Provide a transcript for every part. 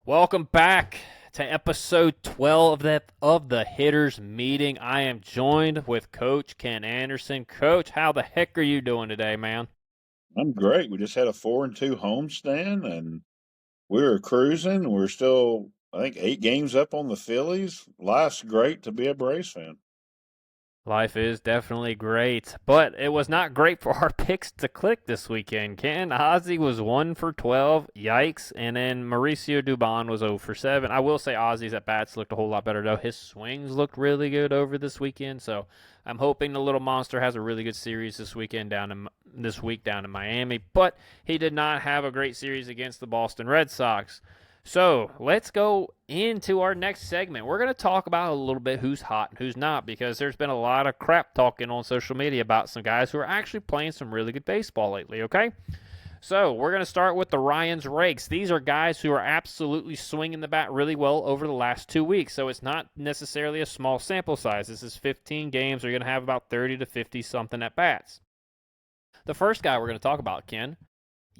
Welcome back to episode 12 of the Hitters Meeting. I am joined with Coach Ken Anderson. Coach, how the heck are you doing today, man? I'm great. We just had a 4-2 homestand, and we were cruising. We're still, I think, 8 games up on the Phillies. Life's great to be a Braves fan. Life is definitely great, but it was not great for our picks to click this weekend. Ken Ozzie was 1 for 12, yikes, and then Mauricio Dubon was 0 for 7. I will say Ozzie's at bats looked a whole lot better though. His swings looked really good over this weekend, so I'm hoping the little monster has a really good series this week down in Miami. But he did not have a great series against the Boston Red Sox. So let's go into our next segment. We're going to talk about a little bit who's hot and who's not, because there's been a lot of crap talking on social media about some guys who are actually playing some really good baseball lately, okay? So we're going to start with the Ryan's Rakes. These are guys who are absolutely swinging the bat really well over the last 2 weeks, so it's not necessarily a small sample size. This is 15 games. They're going to have about 30 to 50 something at bats. The first guy we're going to talk about, Ken,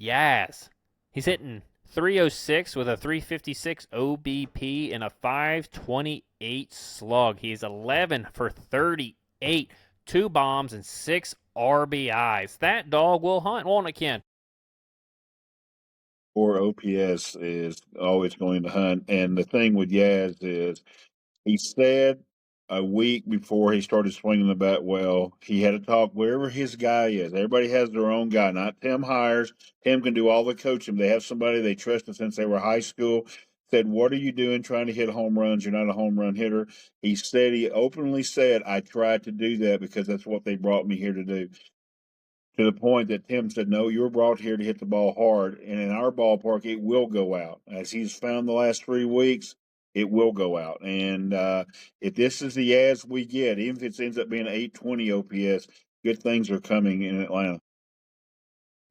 Yaz. He's hitting 306 with a 356 OBP and a 528 slug. He's 11 for 38, 2 bombs and 6 RBIs. That dog will hunt, won't it, Ken? Or OPS is always going to hunt. And the thing with Yaz is he said a week before he started swinging the bat well, he had to talk wherever his guy is. Everybody has their own guy, not Tim hires. Tim can do all the coaching. They have somebody they trusted since they were high school. Said, what are you doing trying to hit home runs? You're not a home run hitter. He openly said, I tried to do that because that's what they brought me here to do. To the point that Tim said, no, you were brought here to hit the ball hard. And in our ballpark, it will go out. As he's found the last 3 weeks, it will go out. And if this is the as we get, even if it ends up being 820 OPS, good things are coming in Atlanta.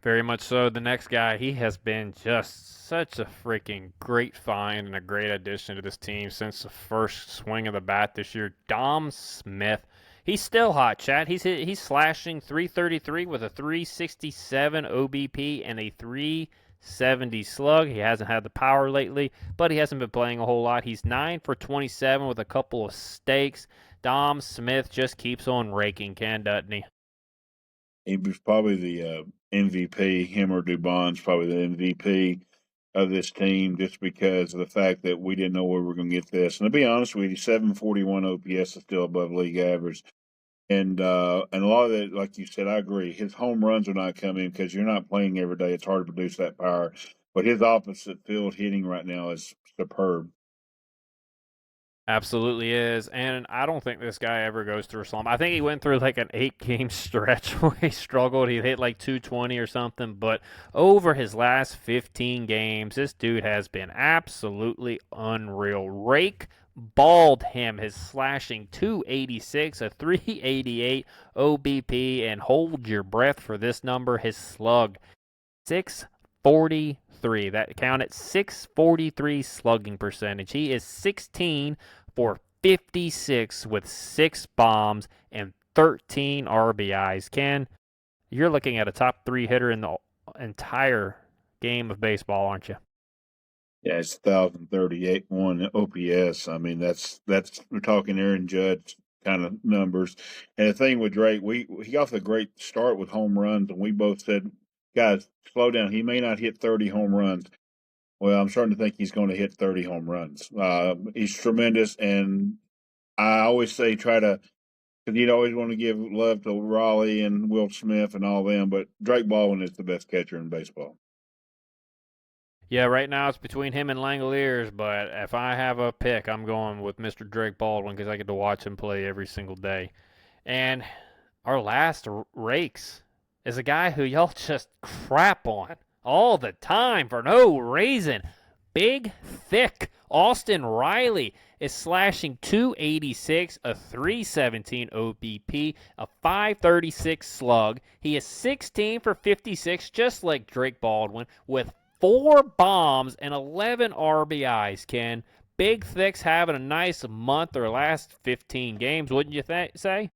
Very much so. The next guy, he has been just such a freaking great find and a great addition to this team since the first swing of the bat this year. Dom Smith. He's still hot, Chad. He's slashing 333 with a 367 OBP and a 370 slug. He hasn't had the power lately, but he hasn't been playing a whole lot. He's 9 for 27 with a couple of stakes. Dom Smith just keeps on raking, Ken, doesn't he? He was probably the MVP. Him or Dubon's probably the MVP of this team just because of the fact that we didn't know where we were going to get this. And to be honest with you, 741 OPS is still above league average. And a lot of that, like you said, I agree. His home runs are not coming because you're not playing every day. It's hard to produce that power. But his opposite field hitting right now is superb. Absolutely is. And I don't think this guy ever goes through a slump. I think he went through like an 8 game stretch where he struggled. He hit like 220 or something. But over his last 15 games, this dude has been absolutely unreal. Rake balled him, his slashing 286, a 388 OBP, and hold your breath for this number, his slug 643. That counted 643 slugging percentage. He is 16 for 56 with 6 bombs and 13 RBIs. Ken, you're looking at a top 3 hitter in the entire game of baseball, aren't you? Yeah, it's 1,038 one OPS. I mean, that's we're talking Aaron Judge kind of numbers. And the thing with Drake, he got off a great start with home runs, and we both said, guys, slow down. He may not hit 30 home runs. Well, I'm starting to think he's going to hit 30 home runs. He's tremendous, and I always say try to because you'd always want to give love to Raleigh and Will Smith and all them, but Drake Baldwin is the best catcher in baseball. Yeah, right now it's between him and Langoliers, but if I have a pick, I'm going with Mr. Drake Baldwin because I get to watch him play every single day. And our last rakes is a guy who y'all just crap on all the time for no reason. Big, thick Austin Riley is slashing 286, a 317 OBP, a 536 slug. He is 16 for 56, just like Drake Baldwin, with 4 bombs and 11 RBIs, Ken. Big Thick's having a nice month or last 15 games, wouldn't you say?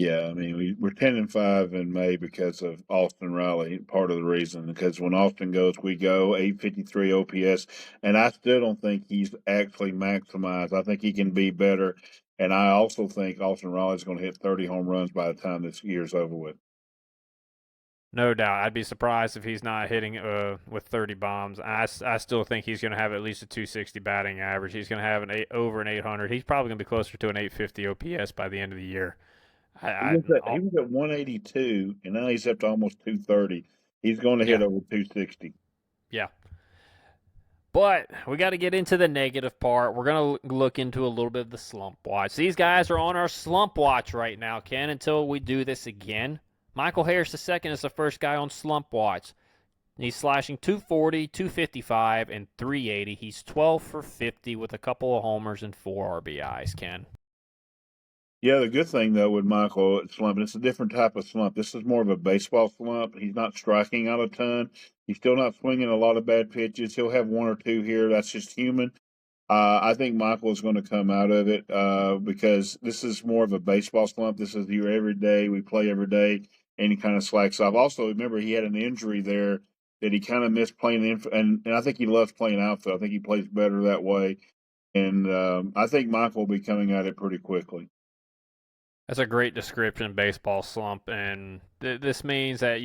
Yeah, I mean we're 10-5 in May because of Austin Riley. Part of the reason because when Austin goes, we go 853 OPS, and I still don't think he's actually maximized. I think he can be better, and I also think Austin Riley's going to hit 30 home runs by the time this year's over with. No doubt. I'd be surprised if he's not hitting with 30 bombs. I still think he's going to have at least a 260 batting average. He's going to have over an 800. He's probably going to be closer to an 850 OPS by the end of the year. He was at 182, and now he's up to almost 230. He's going to Yeah, hit over 260. yeah. But we got to get into the negative part. We're going to look into a little bit of the slump watch. These guys are on our slump watch right now, Ken, until we do this again. Michael Harris II is the first guy on slump watch. He's slashing 240, 255, and 380. He's 12 for 50 with a couple of homers and 4 RBIs, Ken. Yeah, the good thing though with Michael slumping, it's a different type of slump. This is more of a baseball slump. He's not striking out a ton. He's still not swinging a lot of bad pitches. He'll have one or two here. That's just human. I think Michael is going to come out of it because this is more of a baseball slump. This is your every day. We play every day, and he kind of slacks off. Also, remember he had an injury there that he kind of missed playing and I think he loves playing outfield. I think he plays better that way, and I think Michael will be coming at it pretty quickly. That's a great description, baseball slump, and this means that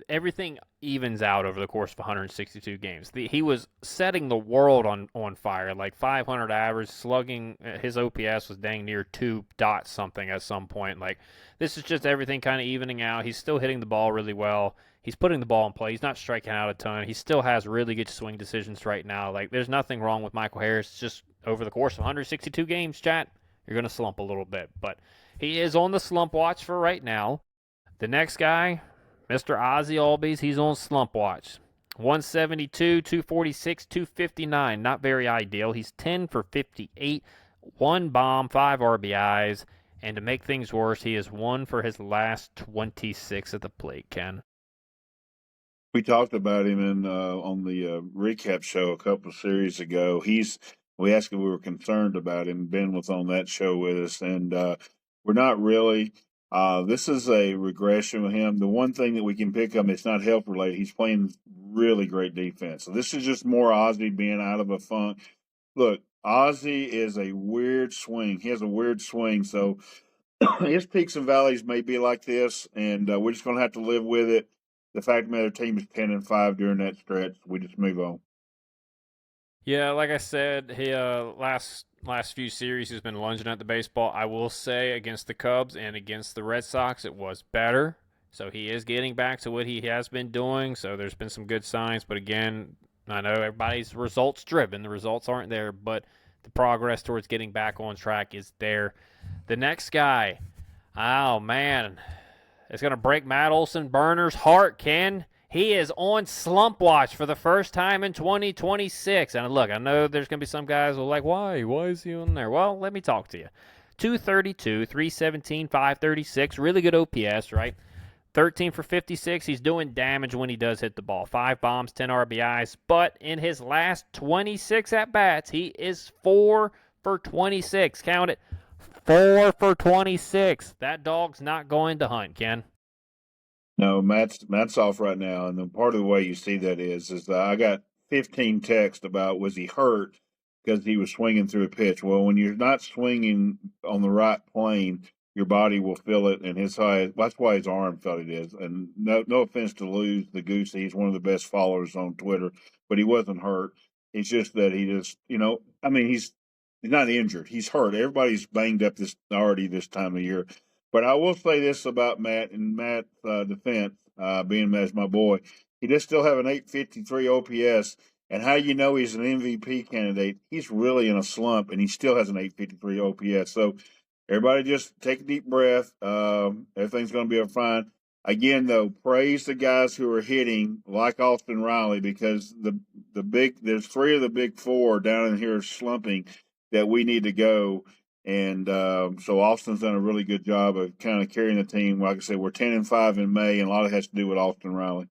everything evens out over the course of 162 games. He was setting the world on fire, like 500 average, slugging. His OPS was dang near 2 dot something at some point. Like this is just everything kind of evening out. He's still hitting the ball really well. He's putting the ball in play. He's not striking out a ton. He still has really good swing decisions right now. Like there's nothing wrong with Michael Harris. It's just over the course of 162 games, chat, you're gonna slump a little bit, but he is on the slump watch for right now. The next guy, Mr. Ozzy Albies, he's on slump watch. 172, 246, 259. Not very ideal. He's 10 for 58, 1 bomb, 5 RBIs. And to make things worse, he is 1 for his last 26 at the plate, Ken. We talked about him in on the recap show a couple of series ago. We asked if we were concerned about him. Ben was on that show with us, and we're not really. This is a regression with him. The one thing that we can pick up, it's not health related. He's playing really great defense. So this is just more Ozzy being out of a funk. Look, Ozzy is a weird swing. He has a weird swing, so his peaks and valleys may be like this, and we're just going to have to live with it. The fact of the matter, team is 10-5 during that stretch. We just move on. Yeah, like I said, he last few series he's been lunging at the baseball. I will say against the Cubs and against the Red Sox it was better. So he is getting back to what he has been doing. So there's been some good signs, but again, I know everybody's results driven. The results aren't there, but the progress towards getting back on track is there. The next guy, oh man, it's gonna break Matt Olson Burner's heart, Ken. He is on slump watch for the first time in 2026. And look, I know there's going to be some guys who are like, why? Why is he on there? Well, let me talk to you. 232, 317, 536. Really good OPS, right? 13 for 56. He's doing damage when he does hit the ball. 5 bombs, 10 RBIs. But in his last 26 at-bats, he is 4 for 26. Count it. 4 for 26. That dog's not going to hunt, Ken. No, Matt's off right now, and then part of the way you see that is I got 15 texts about was he hurt because he was swinging through a pitch. Well, when you're not swinging on the right plane, your body will feel it, and that's why his arm felt it is. And no offense to Lose the Goose, he's one of the best followers on Twitter, but he wasn't hurt. It's just that he just, I mean, he's not injured. He's hurt. Everybody's banged up this time of year. But I will say this about Matt and Matt's defense, being as my boy. He does still have an 853 OPS. And how you know he's an MVP candidate, he's really in a slump, and he still has an 853 OPS. So everybody just take a deep breath. Everything's going to be fine. Again, though, praise the guys who are hitting like Austin Riley because there's 3 of the big 4 down in here slumping that we need to go. And so Austin's done a really good job of kind of carrying the team. Like I said, we're 10-5 in May, and a lot of it has to do with Austin Riley.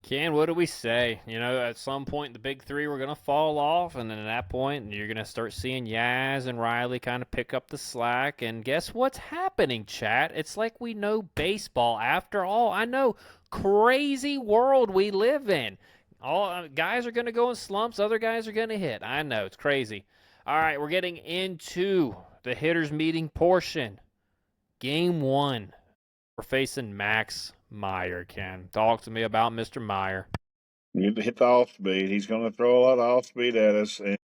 Ken, what do we say? At some point the big three were going to fall off, and then at that point you're going to start seeing Yaz and Riley kind of pick up the slack. And guess what's happening, chat? It's like we know baseball after all. I know, crazy world we live in. All guys are going to go in slumps, other guys are going to hit. I know, it's crazy. All right, we're getting into the hitters meeting portion. Game 1. We're facing Max Meyer, Ken. Talk to me about Mr. Meyer. You hit the off speed. He's going to throw a lot of off speed at us. And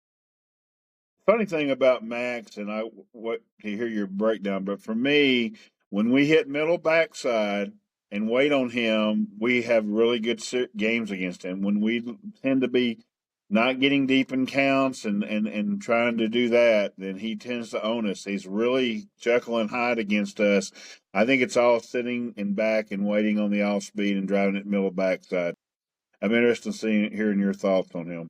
funny thing about Max, and I what to hear your breakdown, but for me, when we hit middle backside and wait on him, we have really good games against him. When we tend to be not getting deep in counts and trying to do that, then he tends to own us. He's really Jekyll and Hyde against us. I think it's all sitting and back and waiting on the off speed and driving it middle backside. I'm interested in hearing your thoughts on him.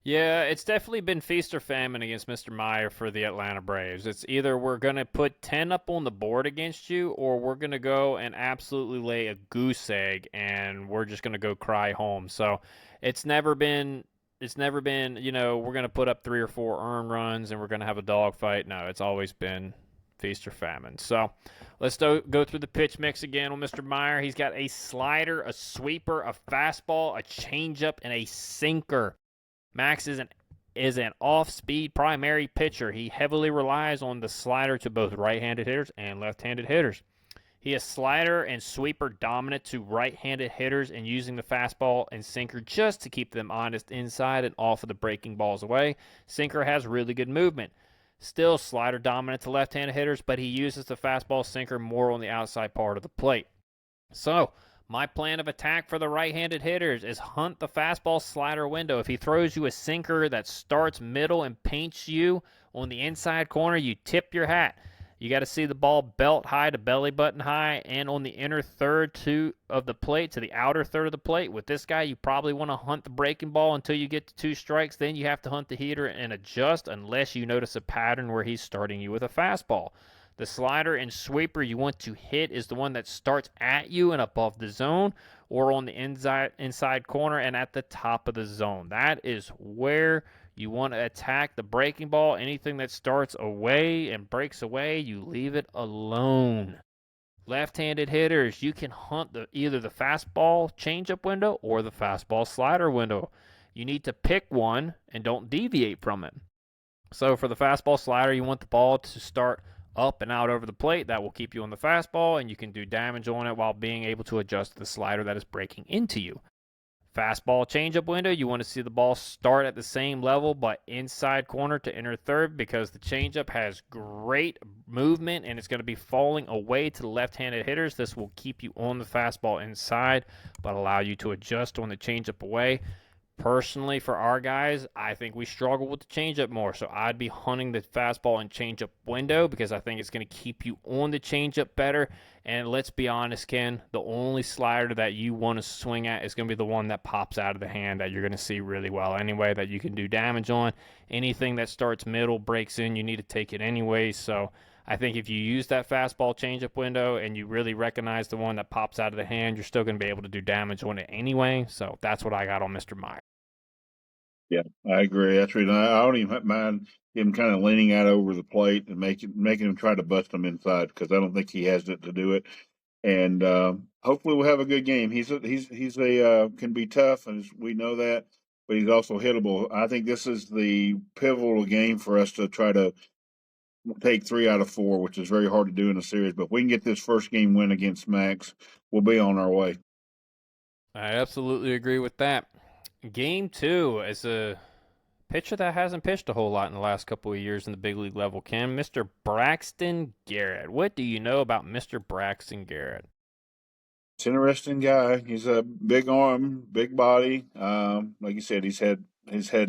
Yeah, it's definitely been feast or famine against Mr. Meyer for the Atlanta Braves. It's either we're going to put 10 up on the board against you, or we're going to go and absolutely lay a goose egg, and we're just going to go cry home. So it's never been, we're going to put up 3 or 4 earned runs and we're going to have a dogfight. No, it's always been feast or famine. So let's go through the pitch mix again on Mr. Meyer. He's got a slider, a sweeper, a fastball, a changeup, and a sinker. Max is an off-speed primary pitcher. He heavily relies on the slider to both right-handed hitters and left-handed hitters. He is slider and sweeper dominant to right-handed hitters and using the fastball and sinker just to keep them honest inside and off of the breaking balls away. Sinker has really good movement. Still slider dominant to left-handed hitters, but he uses the fastball sinker more on the outside part of the plate. So, my plan of attack for the right-handed hitters is hunt the fastball slider window. If he throws you a sinker that starts middle and paints you on the inside corner, you tip your hat. You got to see the ball belt high to belly button high and on the inner third of the plate to the outer third of the plate. With this guy, you probably want to hunt the breaking ball until you get to 2 strikes. Then you have to hunt the heater and adjust unless you notice a pattern where he's starting you with a fastball. The slider and sweeper you want to hit is the one that starts at you and above the zone or on the inside corner and at the top of the zone. That is where you want to attack the breaking ball. Anything that starts away and breaks away, you leave it alone. Left-handed hitters, you can hunt either the fastball changeup window or the fastball slider window. You need to pick one and don't deviate from it. So for the fastball slider, you want the ball to start up and out over the plate. That will keep you on the fastball, and you can do damage on it while being able to adjust the slider that is breaking into you. Fastball changeup window, you want to see the ball start at the same level but inside corner to inner third because the changeup has great movement and it's going to be falling away to the left-handed hitters. This will keep you on the fastball inside but allow you to adjust on the changeup away. Personally, for our guys, I think we struggle with the changeup more. So I'd be hunting the fastball and changeup window because I think it's going to keep you on the changeup better. And let's be honest, Ken, the only slider that you want to swing at is going to be the one that pops out of the hand that you're going to see really well anyway, that you can do damage on. Anything that starts middle, breaks in, you need to take it anyway. So I think if you use that fastball changeup window and you really recognize the one that pops out of the hand, you're still going to be able to do damage on it anyway. So that's what I got on Mr. Meyer. Yeah, I agree. That's reason I don't even mind him kind of leaning out over the plate and making him try to bust him inside because I don't think he has it to do it. And hopefully we'll have a good game. He's can be tough, and we know that, but he's also hittable. I think this is the pivotal game for us to try to take 3 out of 4, which is very hard to do in a series. But if we can get this first game win against Max, we'll be on our way. I absolutely agree with that. Game 2 is a pitcher that hasn't pitched a whole lot in the last couple of years in the big league level, Ken. Mr. Braxton Garrett. What do you know about Mr. Braxton Garrett? It's an interesting guy. He's a big arm, big body. Like you said, he's had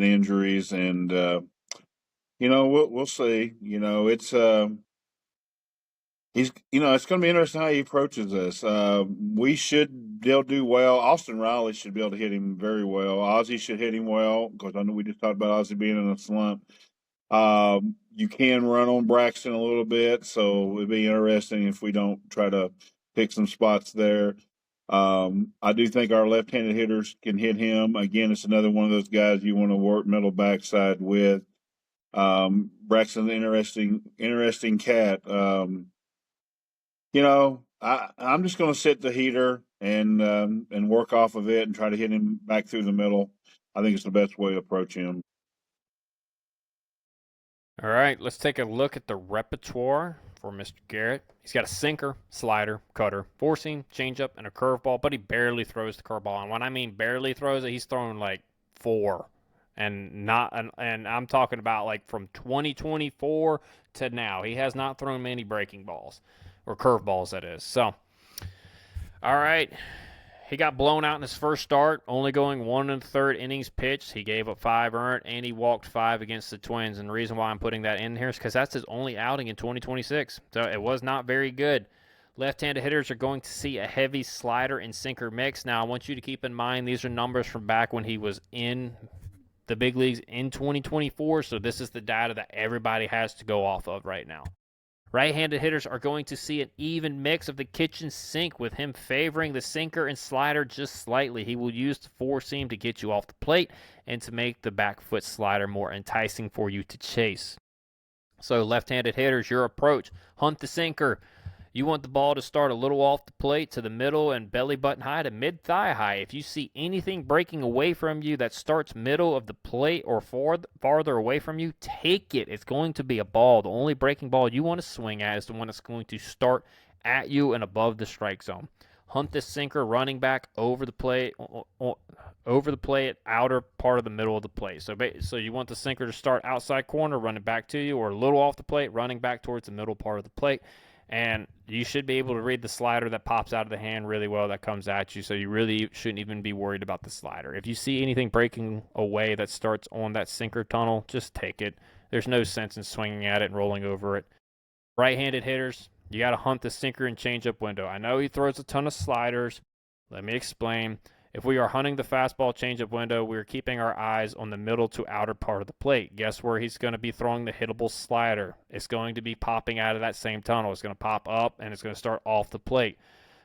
injuries, and we'll see. It's going to be interesting how he approaches us. They'll do well. Austin Riley should be able to hit him very well. Ozzie should hit him well because I know we just talked about Ozzie being in a slump. You can run on Braxton a little bit, so it'd be interesting if we don't try to pick some spots there. I do think our left-handed hitters can hit him. Again, it's another one of those guys you want to work middle backside with. Braxton's an interesting cat. I'm just going to sit the heater and work off of it and try to hit him back through the middle. I think it's the best way to approach him. All right, let's take a look at the repertoire for Mr. Garrett. He's got a sinker, slider, cutter, four seam, changeup, and a curveball, but he barely throws the curveball. And when I mean barely throws it, he's throwing like four, and not. And I'm talking about like from 2024 to now. He has not thrown many breaking balls or curveballs, that is. So, all right. He got blown out in his first start, only going 1 1/3 innings pitched. He gave up 5 earned, and he walked 5 against the Twins. And the reason why I'm putting that in here is because that's his only outing in 2026. So it was not very good. Left-handed hitters are going to see a heavy slider and sinker mix. Now, I want you to keep in mind these are numbers from back when he was in the big leagues in 2024. So this is the data that everybody has to go off of right now. Right-handed hitters are going to see an even mix of the kitchen sink, with him favoring the sinker and slider just slightly. He will use the four seam to get you off the plate and to make the back foot slider more enticing for you to chase. So left-handed hitters, your approach, hunt the sinker. You want the ball to start a little off the plate to the middle and belly button high to mid-thigh high. If you see anything breaking away from you that starts middle of the plate or farther away from you, take it. It's going to be a ball. The only breaking ball you want to swing at is the one that's going to start at you and above the strike zone. Hunt the sinker running back over the plate, outer part of the middle of the plate. So you want the sinker to start outside corner, running back to you, or a little off the plate, running back towards the middle part of the plate. And you should be able to read the slider that pops out of the hand really well that comes at you, so you really shouldn't even be worried about the slider. If you see anything breaking away that starts on that sinker tunnel, just take it. There's no sense in swinging at it and rolling over it. Right-handed hitters, you got to hunt the sinker and changeup window. I know he throws a ton of sliders. Let me explain. If we are hunting the fastball changeup window, we are keeping our eyes on the middle to outer part of the plate. Guess where he's going to be throwing the hittable slider? It's going to be popping out of that same tunnel. It's going to pop up, and it's going to start off the plate.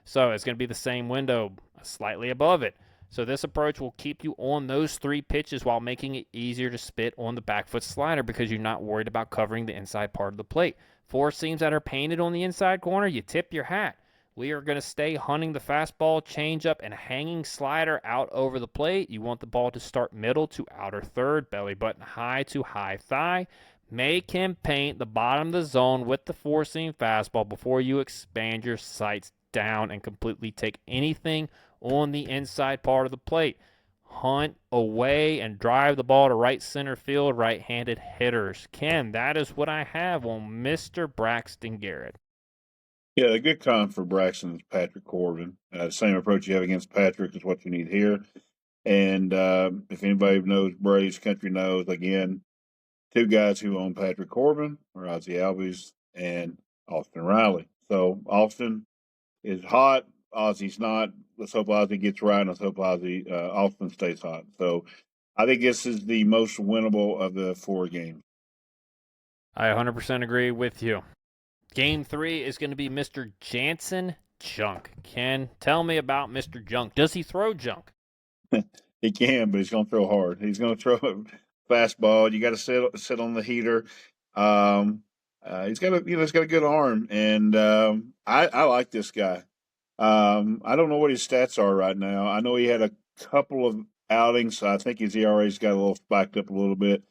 So it's going to be the same window, slightly above it. So this approach will keep you on those three pitches while making it easier to spit on the back foot slider because you're not worried about covering the inside part of the plate. Four seams that are painted on the inside corner, you tip your hat. We are going to stay hunting the fastball, changeup, and hanging slider out over the plate. You want the ball to start middle to outer third, belly button high to high thigh. Make him paint the bottom of the zone with the four-seam fastball before you expand your sights down and completely take anything on the inside part of the plate. Hunt away and drive the ball to right center field, right-handed hitters. Ken, that is what I have on Mr. Braxton Garrett. Yeah, a good comp for Braxton is Patrick Corbin. The same approach you have against Patrick is what you need here. And if anybody knows Braves country knows, again, two guys who own Patrick Corbin are Ozzie Albies and Austin Riley. So Austin is hot. Ozzie's not. Let's hope Ozzie gets right. And let's hope Austin stays hot. So I think this is the most winnable of the four games. I 100% agree with you. Game 3 is going to be Mr. Jansen Junk. Ken, tell me about Mr. Junk. Does he throw junk? He can, but he's going to throw hard. He's going to throw a fastball. You got to sit on the heater. He's got a good arm, and I like this guy. I don't know what his stats are right now. I know he had a couple of outings. So I think his ERA's got a little spiked up a little bit.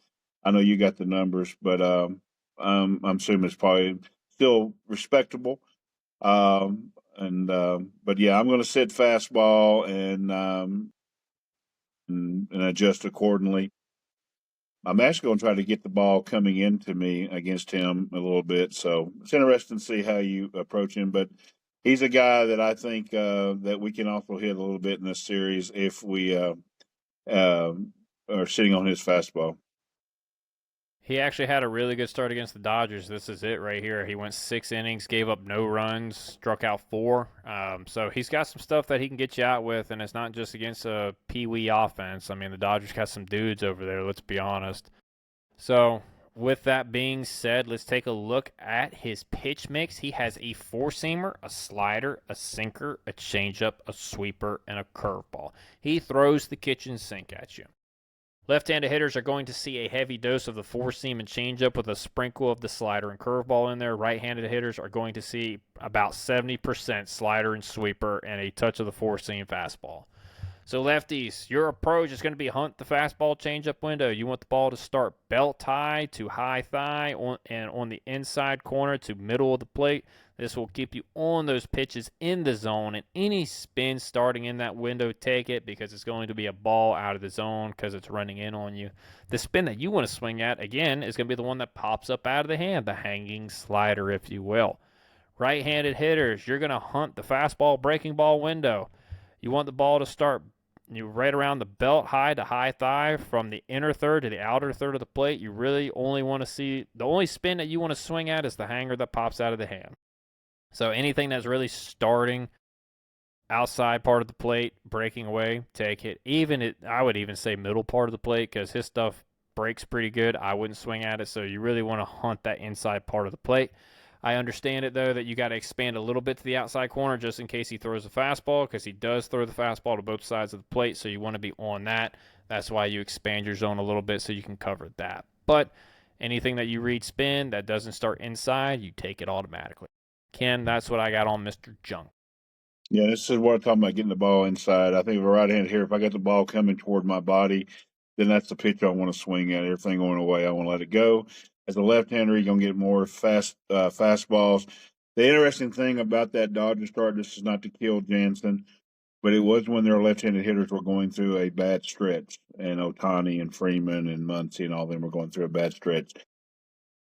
I know you got the numbers, but I'm assuming it's probably still respectable. But yeah, I'm going to sit fastball and adjust accordingly. I'm actually going to try to get the ball coming into me against him a little bit. So it's interesting to see how you approach him. But he's a guy that I think that we can also hit a little bit in this series if we are sitting on his fastball. He actually had a really good start against the Dodgers. This is it right here. He went 6 innings, gave up no runs, struck out 4. So he's got some stuff that he can get you out with, and it's not just against a peewee offense. I mean, the Dodgers got some dudes over there, let's be honest. So with that being said, let's take a look at his pitch mix. He has a four-seamer, a slider, a sinker, a changeup, a sweeper, and a curveball. He throws the kitchen sink at you. Left-handed hitters are going to see a heavy dose of the four-seam and changeup with a sprinkle of the slider and curveball in there. Right-handed hitters are going to see about 70% slider and sweeper and a touch of the four-seam fastball. So lefties, your approach is going to be hunt the fastball changeup window. You want the ball to start belt high to high thigh and on the inside corner to middle of the plate. This will keep you on those pitches in the zone, and any spin starting in that window, take it because it's going to be a ball out of the zone because it's running in on you. The spin that you want to swing at, again, is going to be the one that pops up out of the hand, the hanging slider, if you will. Right-handed hitters, you're going to hunt the fastball breaking ball window. You want the ball to start right around the belt high to high thigh from the inner third to the outer third of the plate. You really only want to see, the only spin that you want to swing at is the hanger that pops out of the hand. So anything that's really starting outside part of the plate, breaking away, take it. I would even say middle part of the plate because his stuff breaks pretty good. I wouldn't swing at it, so you really want to hunt that inside part of the plate. I understand it, though, that you got to expand a little bit to the outside corner just in case he throws a fastball, because he does throw the fastball to both sides of the plate, so you want to be on that. That's why you expand your zone a little bit so you can cover that. But anything that you read spin that doesn't start inside, you take it automatically. Ken, that's what I got on Mr. Junk. Yeah, this is what I'm talking about, getting the ball inside. I think of a right-handed hitter, if I got the ball coming toward my body, then that's the pitch I want to swing at. Everything going away, I want to let it go. As a left-hander, you're going to get more fastballs. The interesting thing about that Dodger start, this is not to kill Jansen, but it was when their left-handed hitters were going through a bad stretch, and Ohtani and Freeman and Muncy and all them were going through a bad stretch.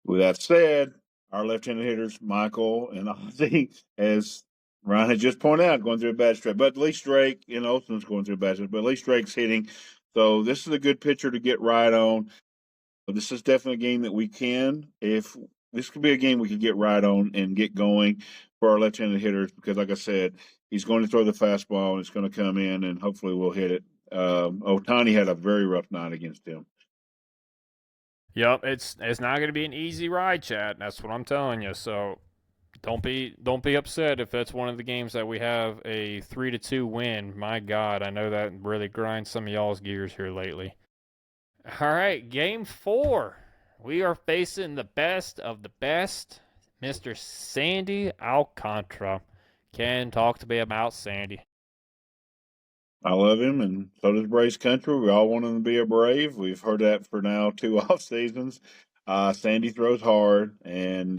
With that said, our left-handed hitters, Michael and Ozzie, as Ryan had just pointed out, going through a bad stretch. But at least Drake and Olson's going through a bad stretch. But at least Drake's hitting. So this is a good pitcher to get right on. This is definitely a game that we can, if this could be a game we could get right on and get going for our left-handed hitters because, like I said, he's going to throw the fastball and it's going to come in and hopefully we'll hit it. Ohtani had a very rough night against him. Yep, it's not going to be an easy ride, Chad. That's what I'm telling you. So don't be upset if that's one of the games that we have a 3-2 win. My God, I know that really grinds some of y'all's gears here lately. All right, game 4. We are facing the best of the best, Mr. Sandy Alcantara. Ken, talk to me about Sandy. I love him, and so does Braves Country. We all want him to be a Brave. We've heard that for now 2 off seasons. Sandy throws hard, and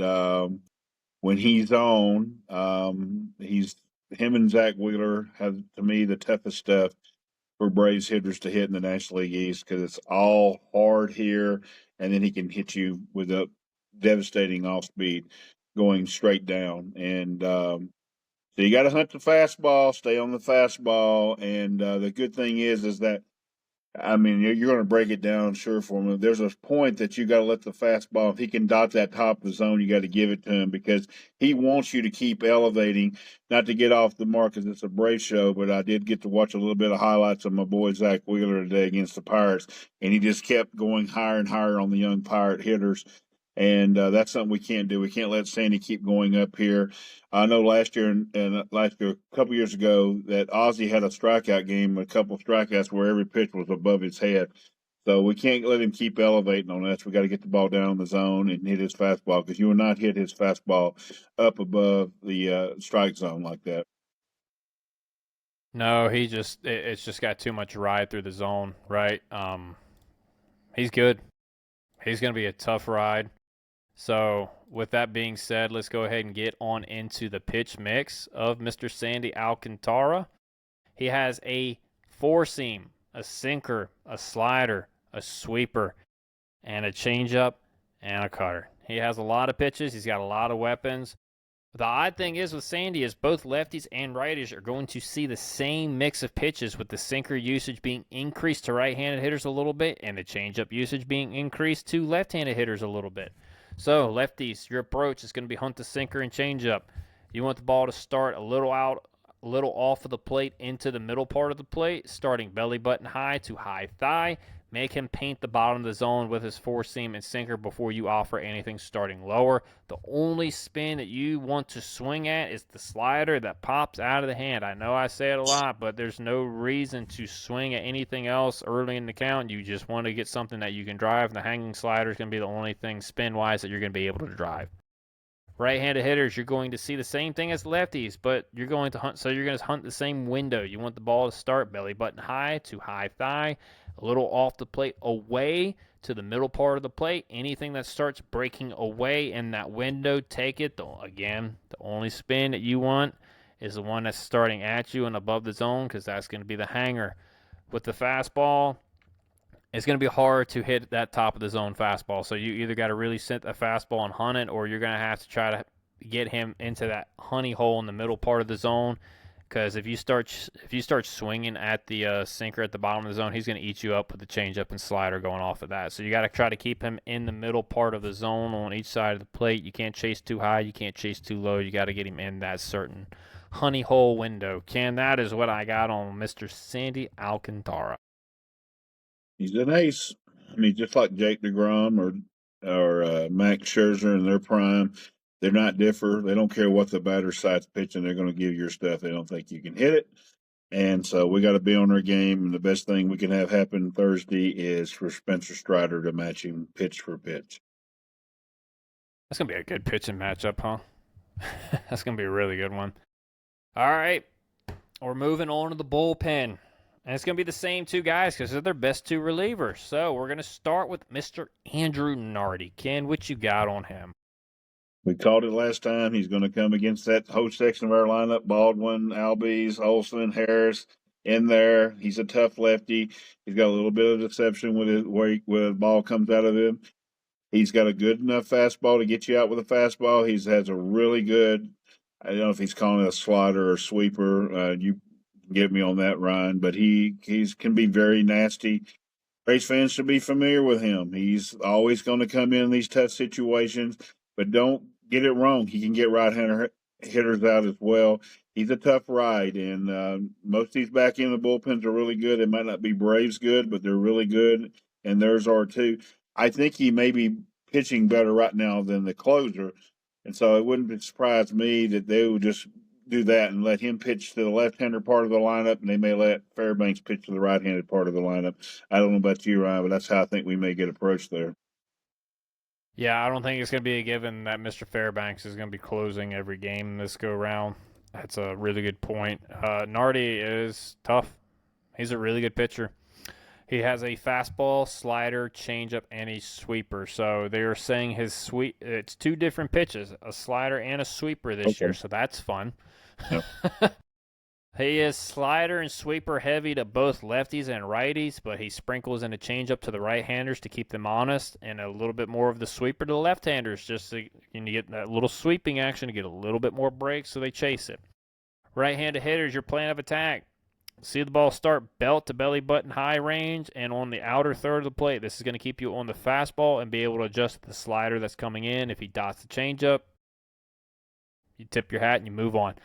when he's on, him and Zach Wheeler have, to me, the toughest stuff for Braves hitters to hit in the National League East because it's all hard here, and then he can hit you with a devastating off speed going straight down. And so you got to hunt the fastball, stay on the fastball, and the good thing is that I mean you're going to break it down sure for him. There's a point that you got to let the fastball. If he can dot that top of the zone, you got to give it to him because he wants you to keep elevating, not to get off the mark because it's a Brave show. But I did get to watch a little bit of highlights of my boy Zach Wheeler today against the Pirates, and he just kept going higher and higher on the young Pirate hitters. And that's something we can't do. We can't let Sandy keep going up here. I know last year and a couple years ago, that Ozzie had a strikeout game, a couple strikeouts where every pitch was above his head. So we can't let him keep elevating on us. We got to get the ball down in the zone and hit his fastball because you will not hit his fastball up above the strike zone like that. No, it's just got too much ride through the zone, right? He's good. He's going to be a tough ride. So with that being said, let's go ahead and get on into the pitch mix of Mr. Sandy Alcantara. He has a four-seam, a sinker, a slider, a sweeper, and a changeup, and a cutter. He has a lot of pitches. He's got a lot of weapons. The odd thing is with Sandy is both lefties and righties are going to see the same mix of pitches, with the sinker usage being increased to right-handed hitters a little bit and the changeup usage being increased to left-handed hitters a little bit. So, lefties, your approach is going to be hunt the sinker and changeup. You want the ball to start a little off of the plate into the middle part of the plate, starting belly button high to high thigh. Make him paint the bottom of the zone with his four seam and sinker before you offer anything starting lower. The only spin that you want to swing at is the slider that pops out of the hand. I know I say it a lot, but there's no reason to swing at anything else early in the count. You just want to get something that you can drive. The hanging slider is going to be the only thing spin-wise that you're going to be able to drive. Right-handed hitters, you're going to see the same thing as lefties, but you're going to hunt. So you're going to hunt the same window. You want the ball to start belly button high to high thigh, a little off the plate, away to the middle part of the plate. Anything that starts breaking away in that window, take it. Again, the only spin that you want is the one that's starting at you and above the zone, because that's going to be the hanger. With the fastball, it's going to be hard to hit that top of the zone fastball. So you either got to really set a fastball and hunt it, or you're going to have to try to get him into that honey hole in the middle part of the zone. Because if you start swinging at the sinker at the bottom of the zone, he's going to eat you up with the changeup and slider going off of that. So you got to try to keep him in the middle part of the zone on each side of the plate. You can't chase too high, you can't chase too low. You got to get him in that certain honey hole window. Ken, that is what I got on Mr. Sandy Alcantara. He's an ace. I mean, just like Jake DeGrom or Max Scherzer in their prime, they're not different. They don't care what the batter side's pitching. They're going to give your stuff. They don't think you can hit it. And so we got to be on our game. And the best thing we can have happen Thursday is for Spencer Strider to match him pitch for pitch. That's going to be a good pitching matchup, huh? That's going to be a really good one. All right. We're moving on to the bullpen. And it's going to be the same two guys because they're their best two relievers. So we're going to start with Mr. Andrew Nardi. Ken, what you got on him? We called it last time. He's going to come against that whole section of our lineup: Baldwin, Albies, Olson, Harris in there. He's a tough lefty. He's got a little bit of deception with where the ball comes out of him. He's got a good enough fastball to get you out with a fastball. He has a really good, I don't know if he's calling it a slider or sweeper. You get me on that, Ryan, but he can be very nasty. Braves fans should be familiar with him. He's always going to come in these tough situations, but don't get it wrong. He can get right-hander hitters out as well. He's a tough ride, and most of these back end of the bullpens are really good. They might not be Braves good, but they're really good, and theirs are too. I think he may be pitching better right now than the closer, and so it wouldn't surprise me that they would just do that and let him pitch to the left-hander part of the lineup, and they may let Fairbanks pitch to the right-handed part of the lineup. I don't know about you, Ryan, but that's how I think we may get approached there. Yeah, I don't think it's going to be a given that Mr. Fairbanks is going to be closing every game this go round. That's a really good point. Nardi is tough. He's a really good pitcher. He has a fastball, slider, changeup, and a sweeper. So they are saying it's two different pitches, a slider and a sweeper this year. So that's fun. Yep. He is slider and sweeper heavy to both lefties and righties, but he sprinkles in a changeup to the right-handers to keep them honest, and a little bit more of the sweeper to the left-handers, just so you get that little sweeping action to get a little bit more breaks so they chase it. Right-handed hitters, your plan of attack. See the ball start belt to belly button high range and on the outer third of the plate. This is going to keep you on the fastball and be able to adjust the slider that's coming in. If he dots the changeup, you tip your hat and you move on.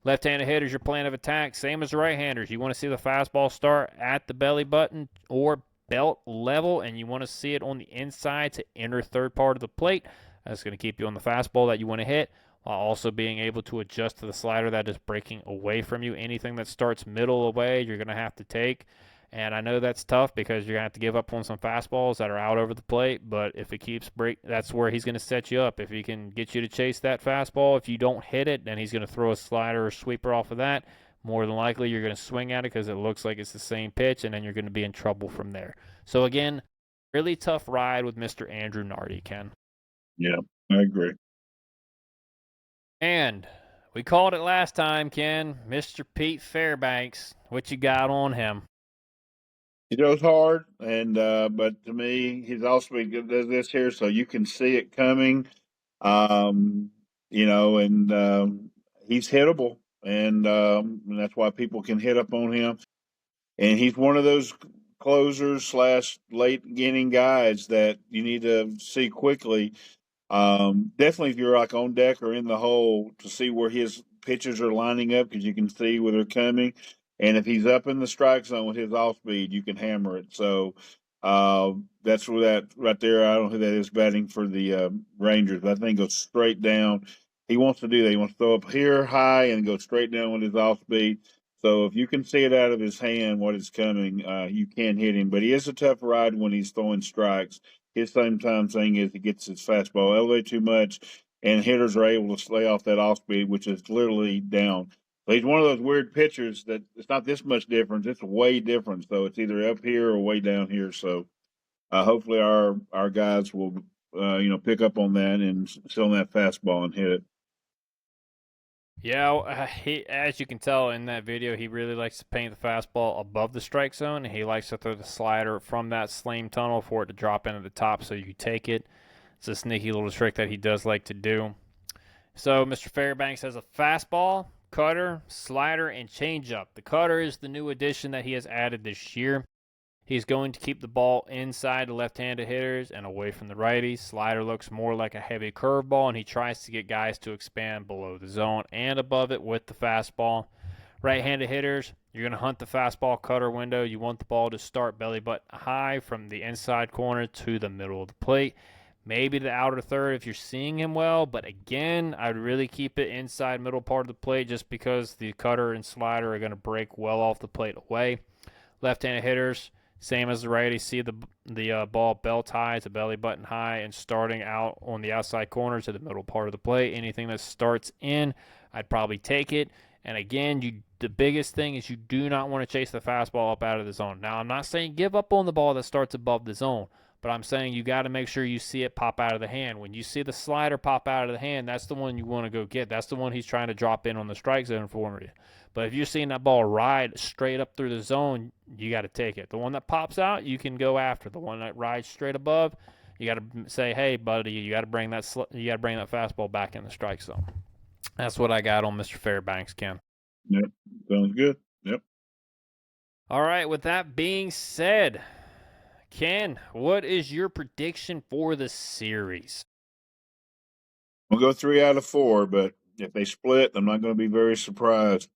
Left-handed hitters, your plan of attack, same as the right-handers. You want to see the fastball start at the belly button or belt level, and you want to see it on the inside to inner third part of the plate. That's going to keep you on the fastball that you want to hit, while also being able to adjust to the slider that is breaking away from you. Anything that starts middle away, you're going to have to take. And I know that's tough because you're going to have to give up on some fastballs that are out over the plate, but if it keeps that's where he's going to set you up. If he can get you to chase that fastball, if you don't hit it, then he's going to throw a slider or sweeper off of that. More than likely, you're going to swing at it because it looks like it's the same pitch, and then you're going to be in trouble from there. So, again, really tough ride with Mr. Andrew Nardi, Ken. Yeah, I agree. And we called it last time, Ken. Mr. Pete Fairbanks, what you got on him? He goes hard, and but to me, he's also does this here, so you can see it coming. Um, and he's hittable, and that's why people can hit up on him. And he's one of those closers slash late inning guys that you need to see quickly. Definitely if you're like on deck or in the hole to see where his pitches are lining up because you can see where they're coming. And if he's up in the strike zone with his off speed, you can hammer it. So That's where that right there. I don't know who that is batting for the Rangers, but I think goes straight down. He wants to do that. He wants to throw up here high and go straight down with his off speed. So if you can see it out of his hand what is coming, you can hit him. But he is a tough ride when he's throwing strikes. His same time thing is he gets his fastball elevated too much, and hitters are able to stay off that off speed, which is literally down. So he's one of those weird pitchers that it's not this much difference. It's way different. So it's either up here or way down here. So hopefully our guys will pick up on that and sit on that fastball and hit it. Yeah, as you can tell in that video, he really likes to paint the fastball above the strike zone. He likes to throw the slider from that slam tunnel for it to drop into the top so you take it. It's a sneaky little trick that he does like to do. So Mr. Fairbanks has a fastball, cutter, slider, and changeup. The cutter is the new addition that he has added this year. He's going to keep the ball inside the left-handed hitters and away from the righties. Slider looks more like a heavy curveball, and he tries to get guys to expand below the zone and above it with the fastball. Right-handed hitters, you're going to hunt the fastball cutter window. You want the ball to start belly button high from the inside corner to the middle of the plate. Maybe the outer third if you're seeing him well, but again, I'd really keep it inside middle part of the plate just because the cutter and slider are going to break well off the plate away. Left-handed hitters, same as the righty, see the ball belt high to belly button high and starting out on the outside corner to the middle part of the plate. Anything that starts in, I'd probably take it. And again, the biggest thing is you do not want to chase the fastball up out of the zone. Now, I'm not saying give up on the ball that starts above the zone, but I'm saying you got to make sure you see it pop out of the hand. When you see the slider pop out of the hand, that's the one you want to go get. That's the one he's trying to drop in on the strike zone for you. But if you're seeing that ball ride straight up through the zone, you got to take it. The one that pops out, you can go after. The one that rides straight above, you got to say, "Hey, buddy, you got to bring that fastball back in the strike zone." That's what I got on Mr. Fairbanks, Ken. Yep, sounds good. Yep. All right. With that being said, Ken, what is your prediction for the series? We'll go 3 out of 4, but if they split, I'm not going to be very surprised.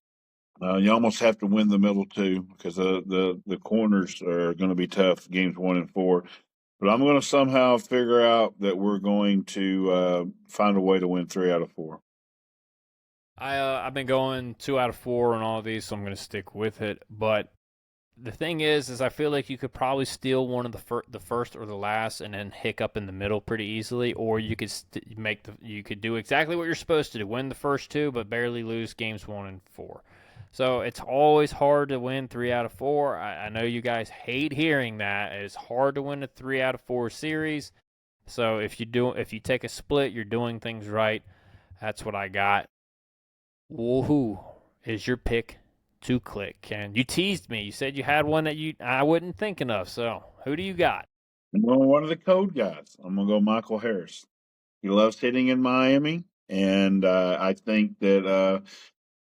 You almost have to win the middle two because the corners are going to be tough, games 1 and 4. But I'm going to somehow figure out that we're going to find a way to win 3 out of 4. I've been going 2 out of 4 on all of these, so I'm going to stick with it. But the thing is I feel like you could probably steal one of the first or the last, and then hiccup in the middle pretty easily. Or you could you could do exactly what you're supposed to do: win the first 2, but barely lose games 1 and 4. So it's always hard to win 3 out of 4. I know you guys hate hearing that. It's hard to win a 3 out of 4 series. So if you take a split, you're doing things right. That's what I got. Woohoo! Is your pick to click? Ken, you teased me. You said you had one that I wasn't thinking of. So who do you got? I'm going one of the code guys. I'm going to go Michael Harris. He loves hitting in Miami, and I think that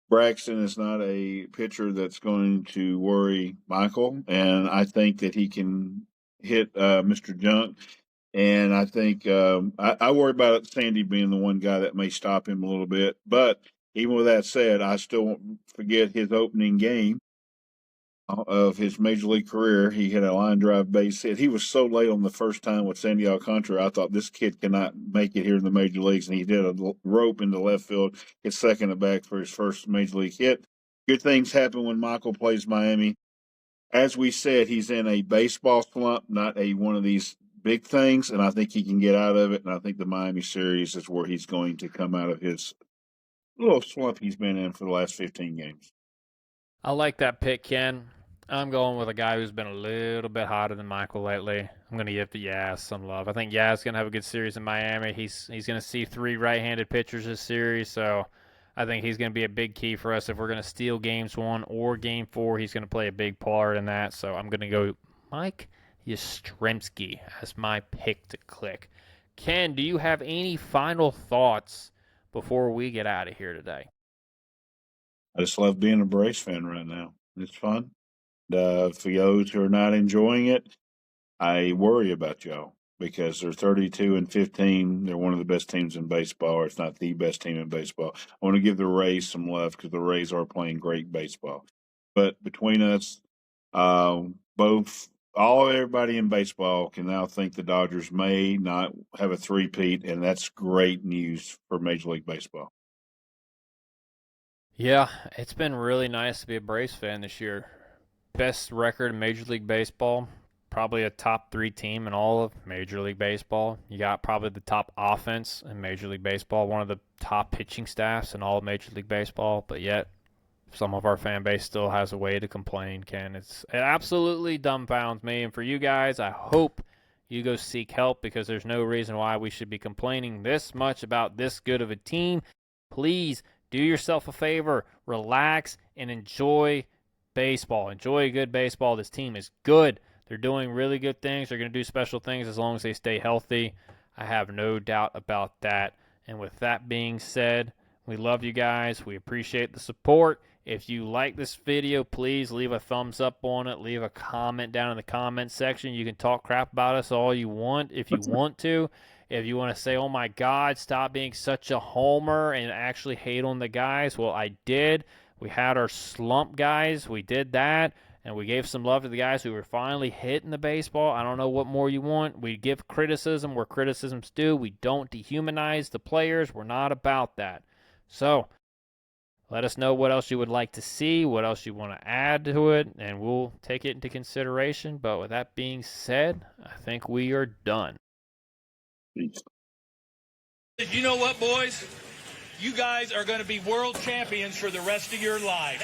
Braxton is not a pitcher that's going to worry Michael, and I think that he can hit Mr. Junk. And I think I worry about Sandy being the one guy that may stop him a little bit. But even with that said, I still won't forget his opening game of his major league career. He had a line drive base hit. He was so late on the first time with Sandy Alcantara. I thought this kid cannot make it here in the major leagues, and he did a rope into left field, his second at back for his first major league hit. Good things happen when Michael plays Miami. As we said, he's in a baseball slump, not a one of these big things, and I think he can get out of it. And I think the Miami series is where he's going to come out of his little slump he's been in for the last 15 games. I like that pick, Ken. I'm going with a guy who's been a little bit hotter than Michael lately. I'm going to give the Yaz some love. I think Yaz is going to have a good series in Miami. He's going to see 3 right-handed pitchers this series, so I think he's going to be a big key for us. If we're going to steal games 1 or game 4, he's going to play a big part in that. So I'm going to go Mike Yastrzemski as my pick to click. Ken, do you have any final thoughts before we get out of here today? I just love being a Braves fan right now. It's fun. For those who are not enjoying it, I worry about y'all because they're 32-15. They're one of the best teams in baseball, or it's not the best team in baseball. I want to give the Rays some love because the Rays are playing great baseball. But between us, both everybody in baseball can now think the Dodgers may not have a three-peat, and that's great news for Major League Baseball. Yeah, it's been really nice to be a Braves fan this year. Best record in Major League Baseball. Probably a top 3 team in all of Major League Baseball. You got probably the top offense in Major League Baseball, one of the top pitching staffs in all of Major League Baseball, but yet some of our fan base still has a way to complain, Ken. It absolutely dumbfounds me. And for you guys, I hope you go seek help, because there's no reason why we should be complaining this much about this good of a team. Please do yourself a favor, relax, and enjoy baseball. Enjoy good baseball. This team is good. They're doing really good things. They're going to do special things as long as they stay healthy. I have no doubt about that. And with that being said, we love you guys. We appreciate the support. If you like this video, please leave a thumbs up on it. Leave a comment down in the comment section. You can talk crap about us all you want if you want to. If you want to say, oh my God, stop being such a homer and actually hate on the guys, well, I did. We had our slump guys. We did that. And we gave some love to the guys who were finally hitting the baseball. I don't know what more you want. We give criticism where criticism's due. We don't dehumanize the players. We're not about that. So let us know what else you would like to see, what else you want to add to it, and we'll take it into consideration. But with that being said, I think we are done. Peace. You know what, boys? You guys are going to be world champions for the rest of your life.